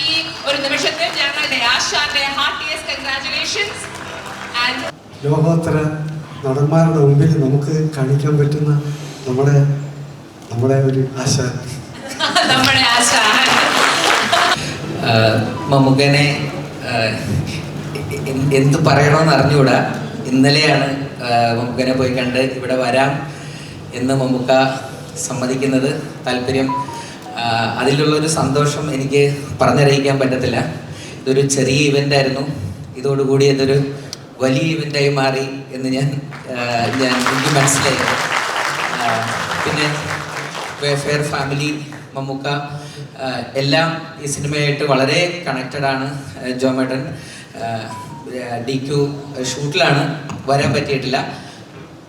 ഈ ഒരു നിമിഷത്തിൽ ഞങ്ങളുടെ ആശാന്റെ ഹാർട്ടിയസ്റ്റ് കൺഗ്രാറ്റുലേഷൻസ്. ലോകോത്തര നടന്മാരുടെ മുമ്പിൽ നമുക്ക് കാണിക്കാൻ പറ്റുന്ന നമ്മുടെ ഒരു ആശാൻ. നമ്മുടെ ആശാൻ മമ്മൂക്കനെ എന്ത് പറയണമെന്ന് അറിഞ്ഞുകൂടാ. ഇന്നലെയാണ് മമ്മൂക്കനെ പോയി കണ്ട് ഇവിടെ വരാം എന്ന് മമ്മൂക്ക സമ്മതിക്കുന്നത്. താല്പര്യം, അതിലുള്ളൊരു സന്തോഷം എനിക്ക് പറഞ്ഞറിയിക്കാൻ പറ്റത്തില്ല. ഇതൊരു ചെറിയ ഇവൻ്റ് ആയിരുന്നു, ഇതോടുകൂടി ഇതൊരു വലിയ ഇവൻ്റായി മാറി എന്ന് എനിക്ക് മനസ്സിലായി. പിന്നെ ഫെയർ ഫാമിലി, മമ്മൂക്ക എല്ലാം ഈ സിനിമയായിട്ട് വളരെ കണക്റ്റഡാണ്. ജോമേട്ടൻ DQ ഷൂട്ടിലാണ്, വരാൻ പറ്റിയിട്ടില്ല.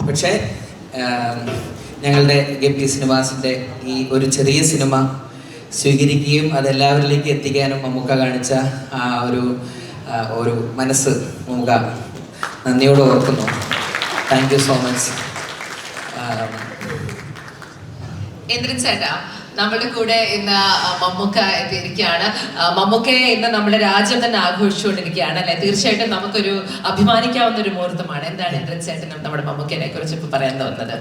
പക്ഷേ ഞങ്ങളുടെ ഗപ്പി സിനിമാസിൻ്റെ ഈ ഒരു ചെറിയ സിനിമ സ്വീകരിക്കുകയും അതെല്ലാവരിലേക്ക് എത്തിക്കാനും മമ്മൂക്ക കാണിച്ച ആ ഒരു മനസ്സ് മമ്മൂക്ക നന്ദിയോടെ ഓർക്കുന്നു. Thank you so much. ചേട്ടാ, നമ്മുടെ കൂടെ ഇന്ന് മമ്മൂക്ക എത്തിയിരിക്കുകയാണ്. മമ്മൂക്കയെ ഇന്ന് നമ്മുടെ രാജ്യം തന്നെ ആഘോഷിച്ചുകൊണ്ടിരിക്കുകയാണ് അല്ലെ? തീർച്ചയായിട്ടും നമുക്കൊരു അഭിമാനിക്കാവുന്ന ഒരു മുഹൂർത്തമാണ്. എന്താണ് ചേട്ടനും നമ്മുടെ മമ്മൂക്കയെ കുറിച്ച് ഇപ്പൊ പറയാൻ തോന്നുന്നത്?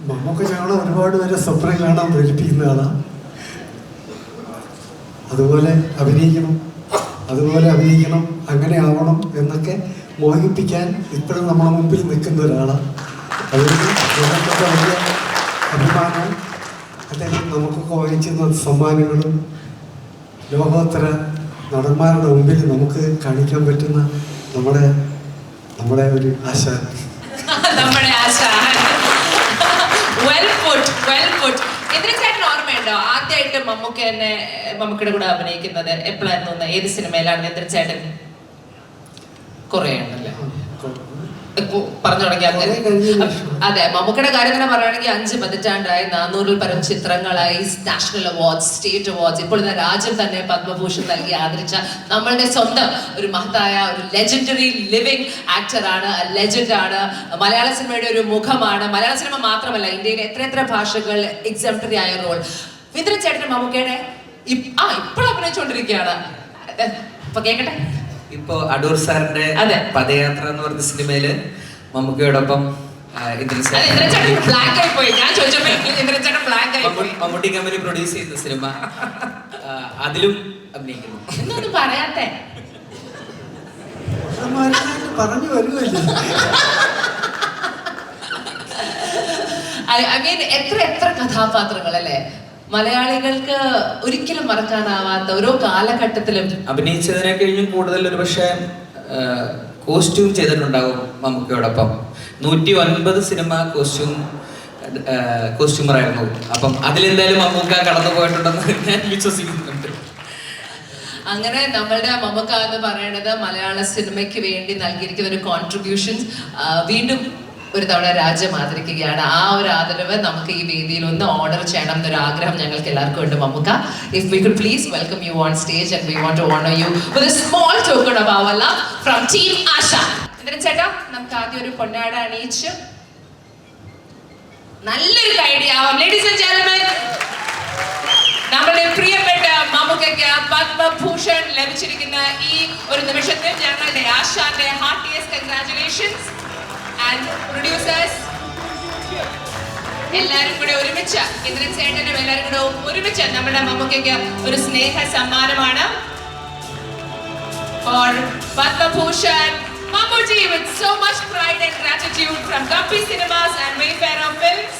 മമ്മൂക്ക ഞങ്ങളെ ഒരുപാട് പേരെ സ്വപ്നം കാണാൻ പ്രേരിപ്പിക്കുന്നതാണ്. അതുപോലെ അഭിനയിക്കണം, അങ്ങനെ ആവണം എന്നൊക്കെ മോഹിപ്പിക്കാൻ ഇപ്പോഴും നമ്മളെ മുമ്പിൽ നിൽക്കുന്ന ഒരാളാണ്. അതുകൊണ്ട് ഞങ്ങൾക്കൊക്കെ വലിയ അഭിമാനം. അദ്ദേഹം നമുക്കൊക്കെ വാങ്ങിച്ചിരുന്ന സമ്മാനങ്ങളും ലോകോത്തര നടന്മാരുടെ മുമ്പിൽ നമുക്ക് കാണിക്കാൻ പറ്റുന്ന നമ്മുടെ ഒരു ആശാൻ. നമ്മുടെ ആശാൻ. ചേട്ടൻ ഓർമ്മയുണ്ടോ ആദ്യമായിട്ട് മമ്മൂക്കയുടെ കൂടെ അഭിനയിക്കുന്നത് എപ്പോഴായിരുന്നു? ഏത് സിനിമയിലാണ് ചേട്ടൻ? കുറേ ഉണ്ടല്ലേ പറഞ്ഞു തുടങ്ങിയാൽ. അതെ, മമ്മൂക്കയുടെ കാര്യം തന്നെ പറയുകയാണെങ്കിൽ 5 പതിറ്റാണ്ടായി, 400-ൽ പരം ചിത്രങ്ങളായി, നാഷണൽ അവാർഡ്സ്, സ്റ്റേറ്റ് അവാർഡ്സ്, ഇപ്പോൾ ഇന്ന് രാജ്യം തന്നെ പത്മഭൂഷൺ നൽകി ആദരിച്ച നമ്മളുടെ സ്വന്തം ഒരു മഹത്തായ ഒരു ലെജൻഡറി ലിവിംഗ് ആക്ടറാണ്, ലെജൻഡാണ്. മലയാള സിനിമയുടെ ഒരു മുഖമാണ്. മലയാള സിനിമ മാത്രമല്ല, ഇന്ത്യയിലെ എത്ര ഭാഷകൾ എക്സാംപ്ലറി ആയ റോൾ. വിദ്ര ചേട്ടൻ മമ്മൂക്കയുടെ ഇപ്പോൾ അഭിനയിച്ചുകൊണ്ടിരിക്കുകയാണ്. ഇപ്പൊ കേക്കട്ടെ. ഇപ്പോ അടൂർ സാറിന്റെ പദയാത്ര എന്ന് പറഞ്ഞ സിനിമയില് മമ്മൂക്കയോടൊപ്പം മമ്മൂട്ടി കമ്പനി പ്രൊഡ്യൂസ് ചെയ്ത സിനിമ, അതിലും അഭിനയിക്കുന്നു. എന്നൊന്നും പറയാത്തെ പറഞ്ഞു വരുമല്ലേ? എത്ര കഥാപാത്രങ്ങൾ അല്ലേ മലയാളികൾക്ക് ഒരിക്കലും മറക്കാനാവാത്ത ഓരോ കാലഘട്ടത്തിലും അഭിനയിച്ചതിനെ കഴിഞ്ഞും കൂടുതൽ ഒരു പക്ഷേ കോസ്റ്റ്യൂം ചെയ്തിട്ടുണ്ടാവും മമ്മൂക്കയോടൊപ്പം. 109 സിനിമ കോസ്റ്റ്യൂമറായിരുന്നു. അപ്പം അതിലെന്തായാലും മമ്മൂക്ക കടന്നു പോയിട്ടുണ്ടെന്ന് ഞാൻ വിശ്വസിക്കുന്നുണ്ട്. അങ്ങനെ നമ്മളുടെ മമ്മൂക്ക എന്ന് പറയുന്നത് മലയാള സിനിമയ്ക്ക് വേണ്ടി നൽകിയിരിക്കുന്ന ഒരു കോൺട്രിബ്യൂഷൻസ് വീണ്ടും ഒരു തവണ രാജ്യം ആദരിക്കുകയാണ്. ആ ഒരു ആദരവ് നമുക്ക് ഈ വേദിയിൽ ഒന്ന് ഓണർ ചെയ്യണം എന്നൊരു ആഗ്രഹം ഞങ്ങൾക്ക് എല്ലാവർക്കും ഉണ്ട്. Mammukka, if we could please welcome you on stage and we want to honor you with a small token of our love from Team Asha. ചേട്ടാ, നമുക്ക് ആദ്യം ഒരു പൊന്നാട അണിയിച്ച് നല്ലൊരു കൈഡിയാവാം. ലേഡീസ് ആൻഡ് ജെന്റിൽമെൻ, നമ്മുടെ പ്രിയപ്പെട്ട മമ്മൂക്കയ്ക്ക് പത്മഭൂഷൺ ലഭിച്ചിരിക്കുന്ന ഈ ഒരു നിമിഷത്തിൽ ഞങ്ങളുടെ ആശാന്റെ ഹാർട്ടിയസ്റ്റ് കൺഗ്രാറ്റുലേഷൻസ്. പ്രൊഡ്യൂസേഴ്സ് എല്ലാരും കൂടെ ഒരുമിച്ച് ചേട്ടനും എല്ലാരും കൂടെ ഒരുമിച്ച് നമ്മുടെ മമ്മൂക്കയ്ക്ക് ഒരു സ്നേഹ സമ്മാനമാണ്. For Padma-Bhushan Mammootty with so much pride and gratitude from Guppy Cinemas and Wayfarer Films.